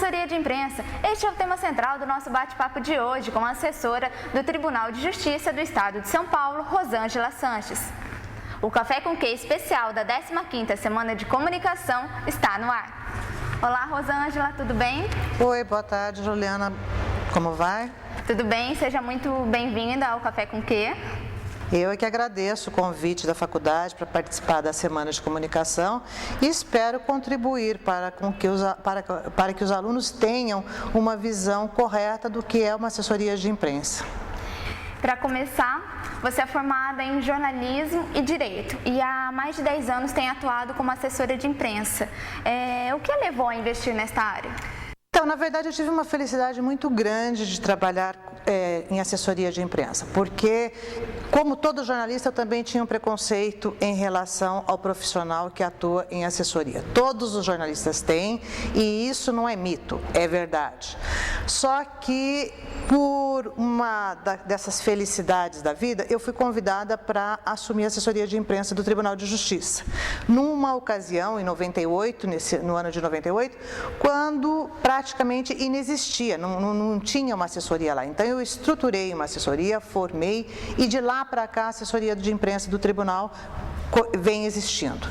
Assessoria de imprensa. Este é o tema central do nosso bate-papo de hoje com a assessora do Tribunal de Justiça do Estado de São Paulo, Rosângela Sanches. O Café com Quê especial da 15ª Semana de Comunicação está no ar. Olá, Rosângela, tudo bem? Oi, boa tarde, Juliana. Como vai? Tudo bem, seja muito bem-vinda ao Café com Quê. Eu é que agradeço o convite da faculdade para participar da Semana de Comunicação e espero contribuir para que os alunos tenham uma visão correta do que é uma assessoria de imprensa. Para começar, você é formada em jornalismo e direito e há mais de 10 anos tem atuado como assessora de imprensa. O que a levou a investir nesta área? Então, na verdade, eu tive uma felicidade muito grande de trabalhar em assessoria de imprensa, porque, como todo jornalista, eu também tinha um preconceito em relação ao profissional que atua em assessoria. Todos os jornalistas têm, e isso não é mito, é verdade. Só que, por uma dessas felicidades da vida, eu fui convidada para assumir a assessoria de imprensa do Tribunal de Justiça. Numa ocasião, em 98, no ano de 98, quando praticamente inexistia, não tinha uma assessoria lá. Então, eu estruturei uma assessoria, formei, e de lá para cá a assessoria de imprensa do Tribunal vem existindo.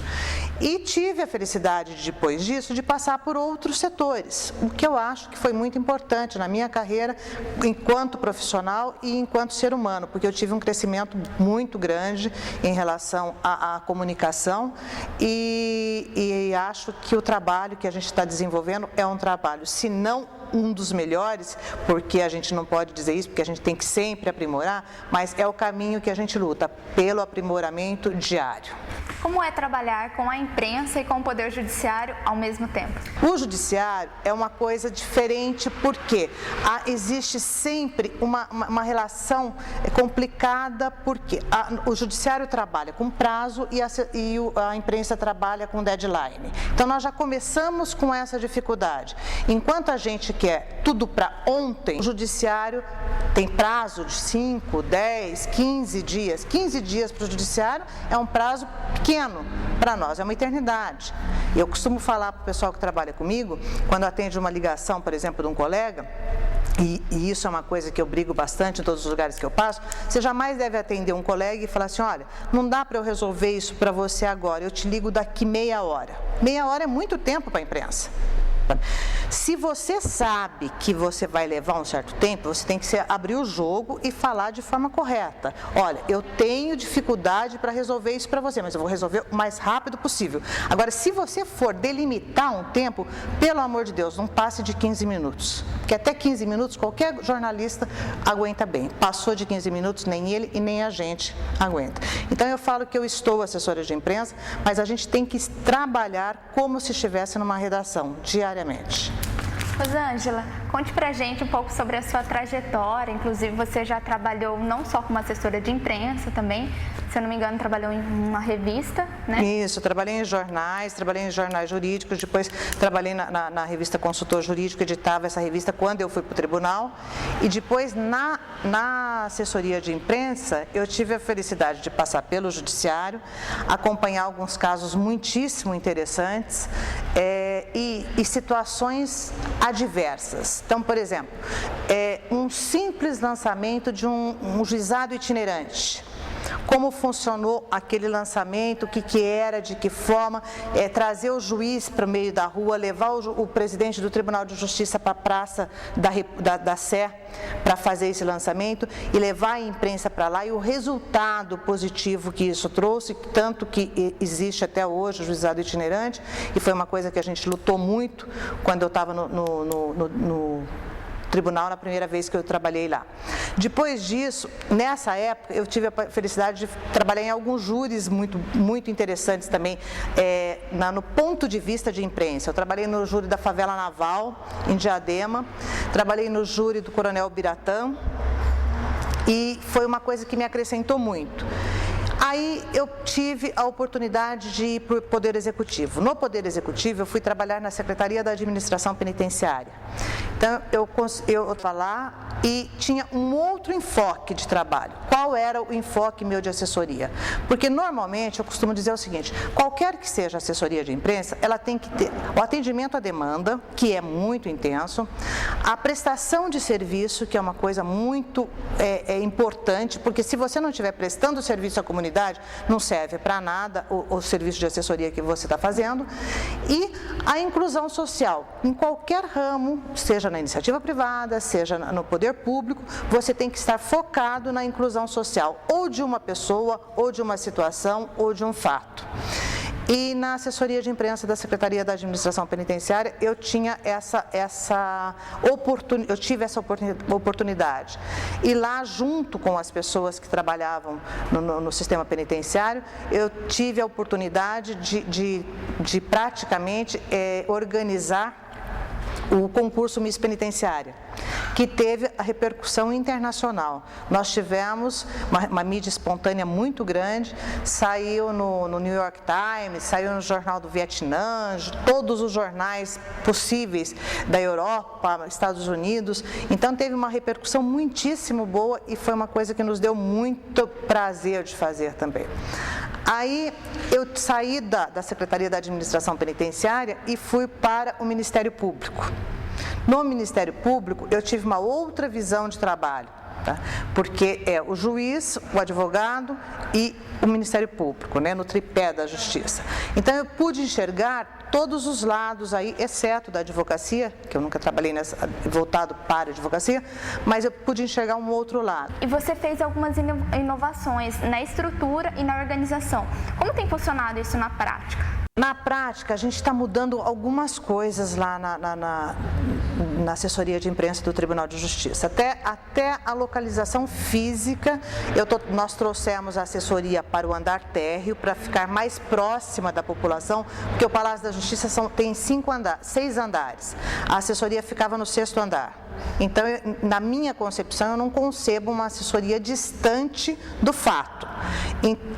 E tive a felicidade, depois disso, de passar por outros setores, o que eu acho que foi muito importante na minha carreira enquanto profissional e enquanto ser humano, porque eu tive um crescimento muito grande em relação à comunicação e acho que o trabalho que a gente está desenvolvendo é um trabalho, se não um dos melhores, porque a gente não pode dizer isso, porque a gente tem que sempre aprimorar, mas é o caminho que a gente luta, pelo aprimoramento diário. Como é trabalhar com a imprensa e com o Poder Judiciário ao mesmo tempo? O Judiciário é uma coisa diferente porque existe sempre uma relação complicada, porque o Judiciário trabalha com prazo e a imprensa trabalha com deadline. Então, nós já começamos com essa dificuldade. Enquanto a gente quer tudo para ontem, o Judiciário tem prazo de 5, 10, 15 dias. 15 dias para o Judiciário é um prazo pequeno, para nós é uma eternidade. Eu costumo falar para o pessoal que trabalha comigo, quando atende uma ligação, por exemplo, de um colega, e isso é uma coisa que eu brigo bastante em todos os lugares que eu passo, você jamais deve atender um colega e falar assim, olha, não dá para eu resolver isso para você agora, eu te ligo daqui meia hora. Meia hora é muito tempo para a imprensa. Se você sabe que você vai levar um certo tempo, você tem que abrir o jogo e falar de forma correta. Olha, eu tenho dificuldade para resolver isso para você, mas eu vou resolver o mais rápido possível. Agora, se você for delimitar um tempo, pelo amor de Deus, não passe de 15 minutos. Porque até 15 minutos qualquer jornalista aguenta bem. Passou de 15 minutos, nem ele e nem a gente aguenta. Então, eu falo que eu estou assessora de imprensa, mas a gente tem que trabalhar como se estivesse numa redação, diariamente. Rosângela, conte pra gente um pouco sobre a sua trajetória, inclusive você já trabalhou não só como assessora de imprensa também, se eu não me engano trabalhou em uma revista, né? Isso, trabalhei em jornais jurídicos, depois trabalhei na revista Consultor Jurídico, editava essa revista quando eu fui para o tribunal, e depois na assessoria de imprensa eu tive a felicidade de passar pelo Judiciário, acompanhar alguns casos muitíssimo interessantes e situações adversas. Então, por exemplo, um simples lançamento de um juizado itinerante. Como funcionou aquele lançamento, o que era, de que forma, trazer o juiz para o meio da rua, levar o presidente do Tribunal de Justiça para a Praça da Sé para fazer esse lançamento e levar a imprensa para lá e o resultado positivo que isso trouxe, tanto que existe até hoje o juizado itinerante, e foi uma coisa que a gente lutou muito quando eu estava no tribunal na primeira vez que eu trabalhei lá. Depois disso, nessa época, eu tive a felicidade de trabalhar em alguns júris muito interessantes também, no ponto de vista de imprensa. Eu trabalhei no júri da Favela Naval, em Diadema, trabalhei no júri do Coronel Biratã, e foi uma coisa que me acrescentou muito. Aí eu tive a oportunidade de ir para o Poder Executivo. No Poder Executivo, eu fui trabalhar na Secretaria da Administração Penitenciária. Então, eu estava lá e tinha um outro enfoque de trabalho. Qual era o enfoque meu de assessoria? Porque, normalmente, eu costumo dizer o seguinte, qualquer que seja a assessoria de imprensa, ela tem que ter o atendimento à demanda, que é muito intenso, a prestação de serviço, que é uma coisa muito importante, porque se você não estiver prestando serviço à comunidade, não serve para nada o serviço de assessoria que você está fazendo, e a inclusão social, em qualquer ramo, seja na iniciativa privada, seja no poder público, você tem que estar focado na inclusão social, ou de uma pessoa, ou de uma situação, ou de um fato. E na assessoria de imprensa da Secretaria da Administração Penitenciária, eu tive essa oportunidade. E lá, junto com as pessoas que trabalhavam no sistema penitenciário, eu tive a oportunidade de praticamente organizar o concurso Miss Penitenciária, que teve a repercussão internacional. Nós tivemos uma mídia espontânea muito grande, saiu no New York Times, saiu no Jornal do Vietnã, todos os jornais possíveis da Europa, Estados Unidos. Então teve uma repercussão muitíssimo boa e foi uma coisa que nos deu muito prazer de fazer também. Aí eu saí da Secretaria da Administração Penitenciária e fui para o Ministério Público. No Ministério Público, eu tive uma outra visão de trabalho, tá? Porque é o juiz, o advogado e o Ministério Público, né, no tripé da Justiça. Então, eu pude enxergar todos os lados aí, exceto da advocacia, que eu nunca trabalhei voltado para a advocacia, mas eu pude enxergar um outro lado. E você fez algumas inovações na estrutura e na organização. Como tem funcionado isso na prática? Na prática, a gente está mudando algumas coisas lá na assessoria de imprensa do Tribunal de Justiça. Até a localização física, nós trouxemos a assessoria para o andar térreo, para ficar mais próxima da população, porque o Palácio da Justiça tem 6 andares. A assessoria ficava no 6º andar. Então, na minha concepção, eu não concebo uma assessoria distante do fato.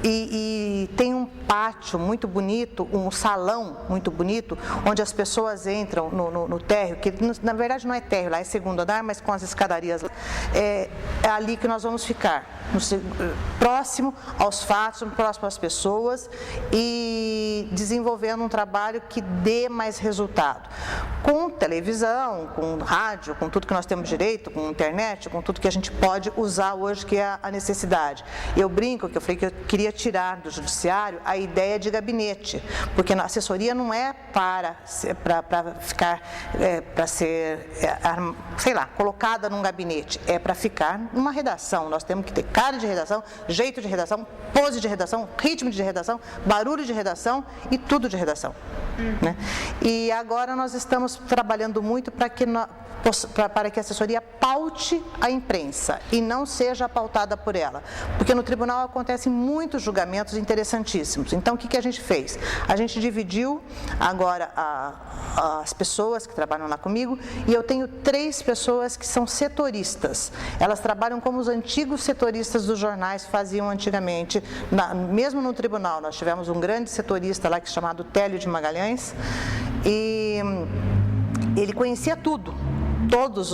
E tem um pátio muito bonito, um salão muito bonito, onde as pessoas entram no térreo, que na verdade não é térreo, lá é 2º andar, mas com as escadarias. É ali que nós vamos ficar, próximo aos fatos, próximo às pessoas e desenvolvendo um trabalho que dê mais resultado. Com televisão, com rádio, com tudo que nós temos direito, com internet, com tudo que a gente pode usar hoje, que é a necessidade. Eu brinco, que eu falei que eu queria tirar do judiciário a ideia de gabinete, porque a assessoria não é para ficar, sei lá, colocada num gabinete, é para ficar numa redação. Nós temos que ter cara de redação, jeito de redação, pose de redação, ritmo de redação, barulho de redação e tudo de redação. Né? E agora nós estamos trabalhando muito para que a assessoria paute a imprensa e não seja pautada por ela, porque no tribunal acontecem muitos julgamentos interessantíssimos. Então, o que a gente fez? A gente dividiu agora as pessoas que trabalham lá comigo e eu tenho 3 pessoas que são setoristas. Elas trabalham como os antigos setoristas dos jornais faziam antigamente. Mesmo no tribunal, nós tivemos um grande setorista lá chamado Télio de Magalhães e ele conhecia tudo. Todas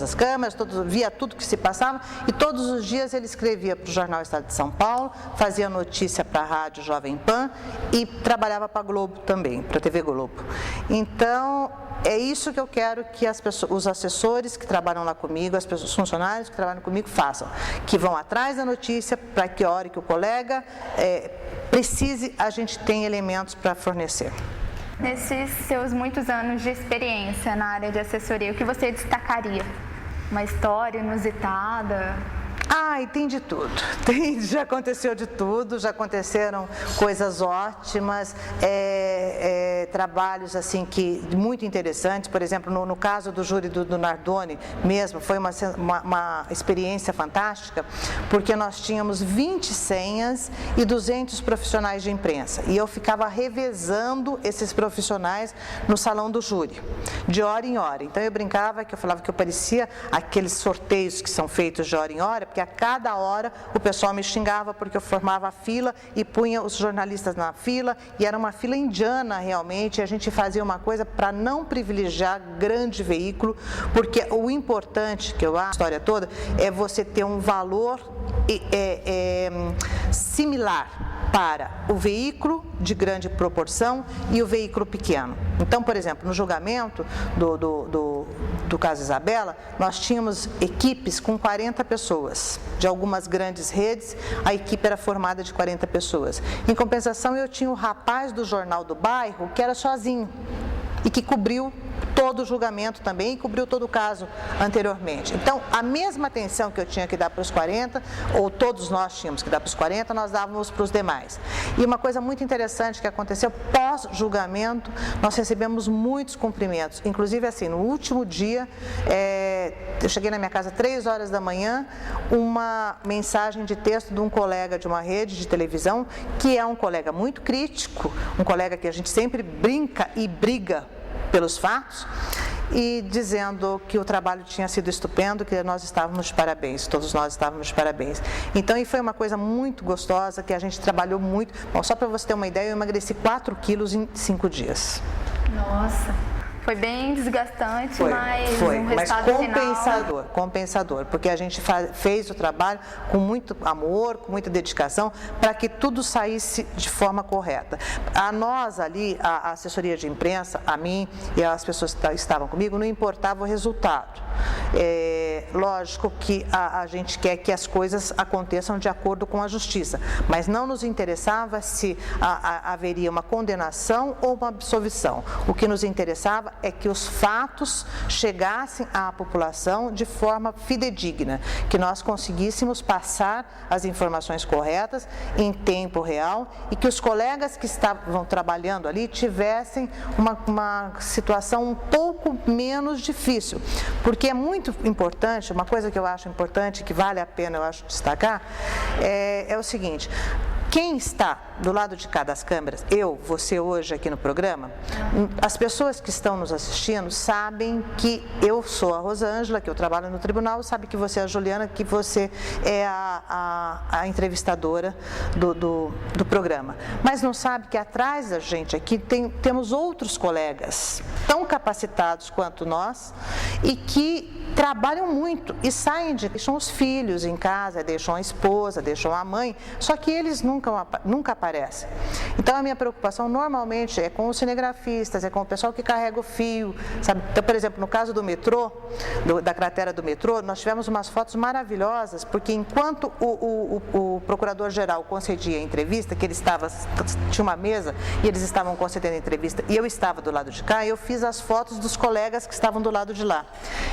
as câmeras, via tudo que se passava e todos os dias ele escrevia para o Jornal Estado de São Paulo, fazia notícia para a Rádio Jovem Pan e trabalhava para a Globo também, para a TV Globo. Então, é isso que eu quero que os assessores que trabalham lá comigo, os funcionários que trabalham comigo façam, que vão atrás da notícia para que a hora que o colega precise, a gente tem elementos para fornecer. Nesses seus muitos anos de experiência na área de assessoria, o que você destacaria? Uma história inusitada? E tem de tudo. Já aconteceu de tudo, já aconteceram coisas ótimas, trabalhos assim muito interessantes. Por exemplo, no caso do júri do Nardoni mesmo, foi uma experiência fantástica, porque nós tínhamos 20 senhas e 200 profissionais de imprensa. E eu ficava revezando esses profissionais no salão do júri, de hora em hora. Então eu brincava que eu falava que eu parecia aqueles sorteios que são feitos de hora em hora, porque porque a cada hora o pessoal me xingava porque eu formava a fila e punha os jornalistas na fila, e era uma fila indiana realmente, e a gente fazia uma coisa para não privilegiar grande veículo, porque o importante, que eu acho, a história toda, é você ter um valor similar para o veículo de grande proporção e o veículo pequeno. Então, por exemplo, no julgamento do caso Isabela, nós tínhamos equipes com 40 pessoas. De algumas grandes redes, a equipe era formada de 40 pessoas. Em compensação, eu tinha o rapaz do jornal do bairro que era sozinho e que cobriu todo o julgamento também e cobriu todo o caso anteriormente. Então, a mesma atenção que eu tinha que dar para os 40, ou todos nós tínhamos que dar para os 40, nós dávamos para os demais. E uma coisa muito interessante que aconteceu, pós-julgamento, nós recebemos muitos cumprimentos. Inclusive, assim, no último dia, eu cheguei na minha casa 3 horas da manhã, uma mensagem de texto de um colega de uma rede de televisão, que é um colega muito crítico, um colega que a gente sempre brinca e briga pelos fatos, e dizendo que o trabalho tinha sido estupendo, que nós estávamos de parabéns, todos nós estávamos de parabéns. Então, e foi uma coisa muito gostosa, que a gente trabalhou muito. Bom, só para você ter uma ideia, eu emagreci 4 quilos em 5 dias. Nossa! Foi bem desgastante, mas um resultado compensador, porque a gente fez o trabalho com muito amor, com muita dedicação, para que tudo saísse de forma correta. A nós ali, a assessoria de imprensa, a mim e as pessoas que estavam comigo, não importava o resultado. Lógico que a gente quer que as coisas aconteçam de acordo com a justiça, mas não nos interessava se haveria uma condenação ou uma absolvição. O que nos interessava é que os fatos chegassem à população de forma fidedigna, que nós conseguíssemos passar as informações corretas em tempo real e que os colegas que estavam trabalhando ali tivessem uma situação um pouco menos difícil, porque é muito importante, uma coisa que eu acho importante, que vale a pena, eu acho, destacar, é o seguinte: quem está do lado de cá das câmeras, você hoje aqui no programa, as pessoas que estão nos assistindo sabem que eu sou a Rosângela, que eu trabalho no tribunal, sabe que você é a Juliana, que você é a entrevistadora do programa. Mas não sabe que atrás da gente aqui temos outros colegas tão capacitados quanto nós e que trabalham muito e deixam os filhos em casa, deixam a esposa, deixam a mãe, só que eles nunca aparecem. Então, a minha preocupação normalmente é com os cinegrafistas, é com o pessoal que carrega o fio, sabe? Então, por exemplo, no caso do metrô, da cratera do metrô, nós tivemos umas fotos maravilhosas, porque enquanto o procurador-geral concedia a entrevista, que tinha uma mesa e eles estavam concedendo a entrevista e eu estava do lado de cá, eu fiz as fotos dos colegas que estavam do lado de lá.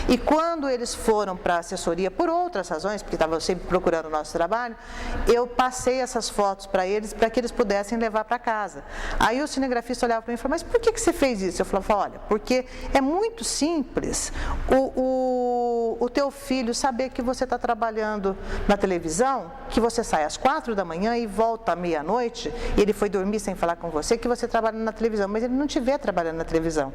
E quando eles foram para a assessoria, por outras razões, porque estavam sempre procurando o nosso trabalho, eu passei essas fotos para que eles pudessem levar para casa. Aí o cinegrafista olhava para mim e falou: mas por que você fez isso? Eu falava: olha, porque é muito simples o teu filho saber que você está trabalhando na televisão, que você sai às 4 da manhã e volta à meia-noite, e ele foi dormir sem falar com você, que você trabalha na televisão, mas ele não te vê trabalhando na televisão.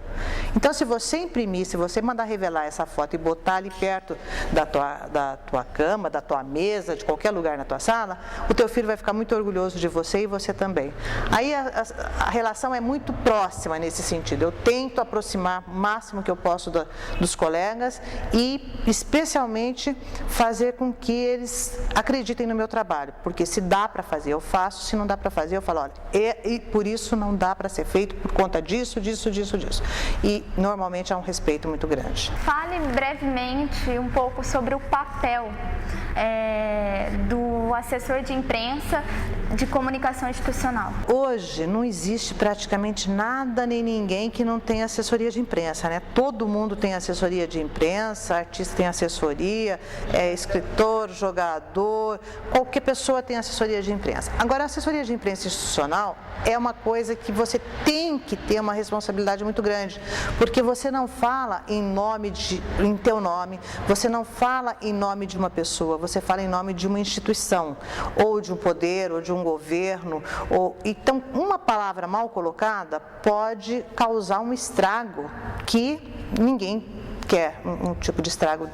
Então, se você imprimir, se você mandar revelar essa foto e botar ali perto da tua cama, da tua mesa, de qualquer lugar na tua sala, o teu filho vai ficar muito orgulhoso de você e você também. Aí a relação é muito próxima nesse sentido. Eu tento aproximar o máximo que eu posso dos colegas e, especialmente, fazer com que eles acreditem no meu trabalho, porque se dá para fazer, eu faço, se não dá para fazer, eu falo: olha, e por isso não dá para ser feito por conta disso. E, normalmente, há um respeito muito grande. Fale brevemente um pouco sobre o papel do assessor de imprensa de comunicação institucional. Hoje não existe praticamente nada nem ninguém que não tenha assessoria de imprensa, né? Todo mundo tem assessoria de imprensa, artista tem assessoria, escritor, jogador, qualquer pessoa tem assessoria de imprensa. Agora, a assessoria de imprensa institucional é uma coisa que você tem que ter uma responsabilidade muito grande, porque você não fala em teu nome, você não fala em nome de uma pessoa, você fala em nome de uma instituição, ou de um poder, ou de um governo. Então, uma palavra mal colocada pode causar um estrago que ninguém quer um tipo de estrago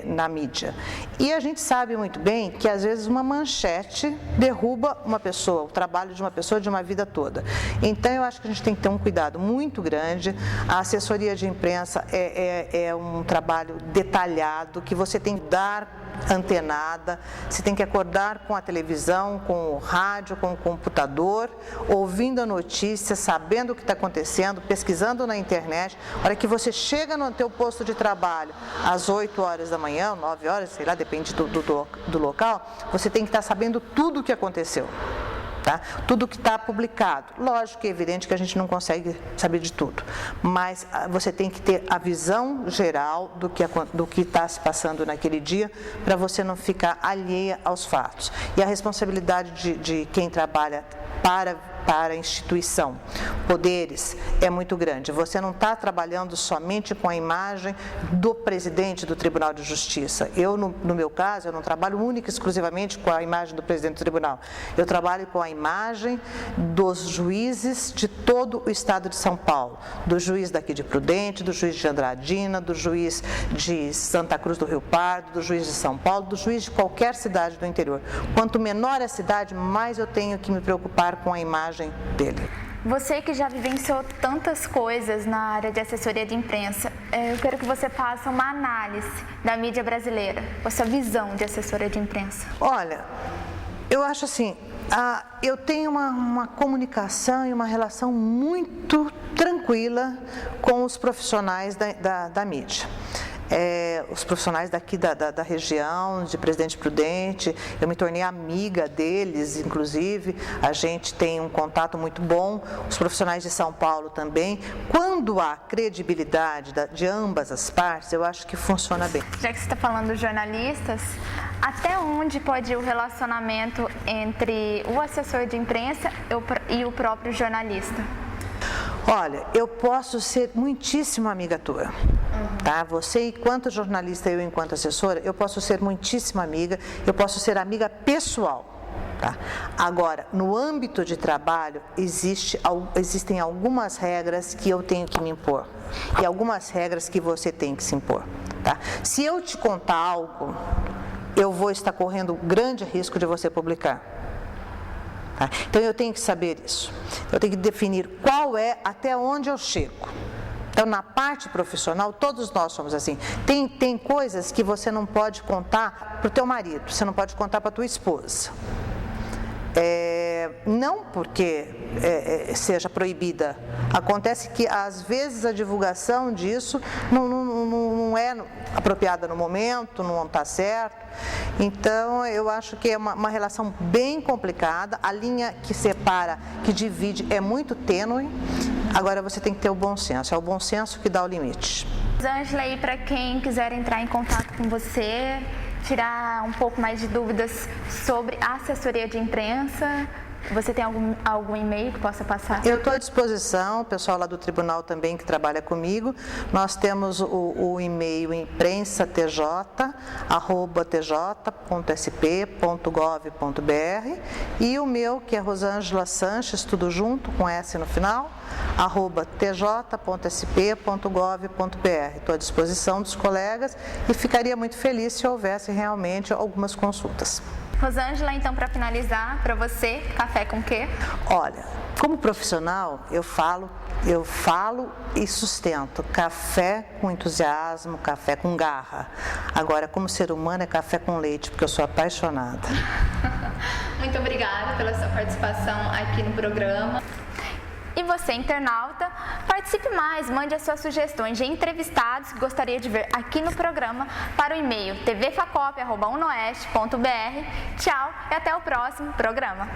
na mídia. E a gente sabe muito bem que, às vezes, uma manchete derruba uma pessoa, o trabalho de uma pessoa de uma vida toda. Então, eu acho que a gente tem que ter um cuidado muito grande. A assessoria de imprensa é um trabalho detalhado, que você tem que dar antenada, você tem que acordar com a televisão, com o rádio, com o computador, ouvindo a notícia, sabendo o que está acontecendo, pesquisando na internet. A hora que você chega no teu posto de trabalho às 8 horas da manhã, 9 horas, sei lá, depende do local, você tem que estar sabendo tudo o que aconteceu. Tá? Tudo que está publicado. Lógico que é evidente que a gente não consegue saber de tudo, mas você tem que ter a visão geral do que está se passando naquele dia, para você não ficar alheia aos fatos. E a responsabilidade de quem trabalha para a instituição, poderes, é muito grande. Você não está trabalhando somente com a imagem do presidente do Tribunal de Justiça. Eu, no meu caso, eu não trabalho única e exclusivamente com a imagem do presidente do tribunal. Eu trabalho com a imagem dos juízes de todo o estado de São Paulo, do juiz daqui de Prudente, do juiz de Andradina, do juiz de Santa Cruz do Rio Pardo, do juiz de São Paulo, do juiz de qualquer cidade do interior. Quanto menor a cidade, mais eu tenho que me preocupar com a imagem dele. Você que já vivenciou tantas coisas na área de assessoria de imprensa, eu quero que você faça uma análise da mídia brasileira, a sua visão de assessora de imprensa. Olha, eu acho assim, eu tenho uma comunicação e uma relação muito tranquila com os profissionais da mídia. Os profissionais daqui da região, de Presidente Prudente, eu me tornei amiga deles, inclusive, a gente tem um contato muito bom, os profissionais de São Paulo também. Quando há credibilidade de ambas as partes, eu acho que funciona bem. Já que você está falando dos jornalistas, até onde pode ir o relacionamento entre o assessor de imprensa e o próprio jornalista? Olha, eu posso ser muitíssimo amiga tua, tá? Você, enquanto jornalista, eu, enquanto assessora, eu posso ser muitíssimo amiga, eu posso ser amiga pessoal, tá? Agora, no âmbito de trabalho, existem algumas regras que eu tenho que me impor e algumas regras que você tem que se impor, tá? Se eu te contar algo, eu vou estar correndo grande risco de você publicar. Então, eu tenho que saber isso. Eu tenho que definir até onde eu chego. Então, na parte profissional, todos nós somos assim. Tem coisas que você não pode contar para o teu marido, você não pode contar para a tua esposa. Não porque seja proibida. Acontece que, às vezes, a divulgação disso não é apropriada no momento, não está certo. Então, eu acho que é uma relação bem complicada. A linha que separa, que divide, é muito tênue. Agora, você tem que ter o bom senso. É o bom senso que dá o limite. Rosângela, aí para quem quiser entrar em contato com você, tirar um pouco mais de dúvidas sobre a assessoria de imprensa, você tem algum e-mail que possa passar? Eu estou à disposição, o pessoal lá do tribunal também que trabalha comigo. Nós temos o e-mail imprensa.tj.sp.gov.br e o meu, que é Rosângela Sanches, tudo junto, com S no final, @tj.sp.gov.br. Estou à disposição dos colegas e ficaria muito feliz se houvesse realmente algumas consultas. Rosângela, então, para finalizar, para você, café com quê? Olha, como profissional, eu falo e sustento café com entusiasmo, café com garra. Agora, como ser humano, é café com leite, porque eu sou apaixonada. Muito obrigada pela sua participação aqui no programa. E você, internauta, participe mais, mande as suas sugestões de entrevistados que gostaria de ver aqui no programa para o e-mail tvfacop@unoeste.br. Tchau e até o próximo programa.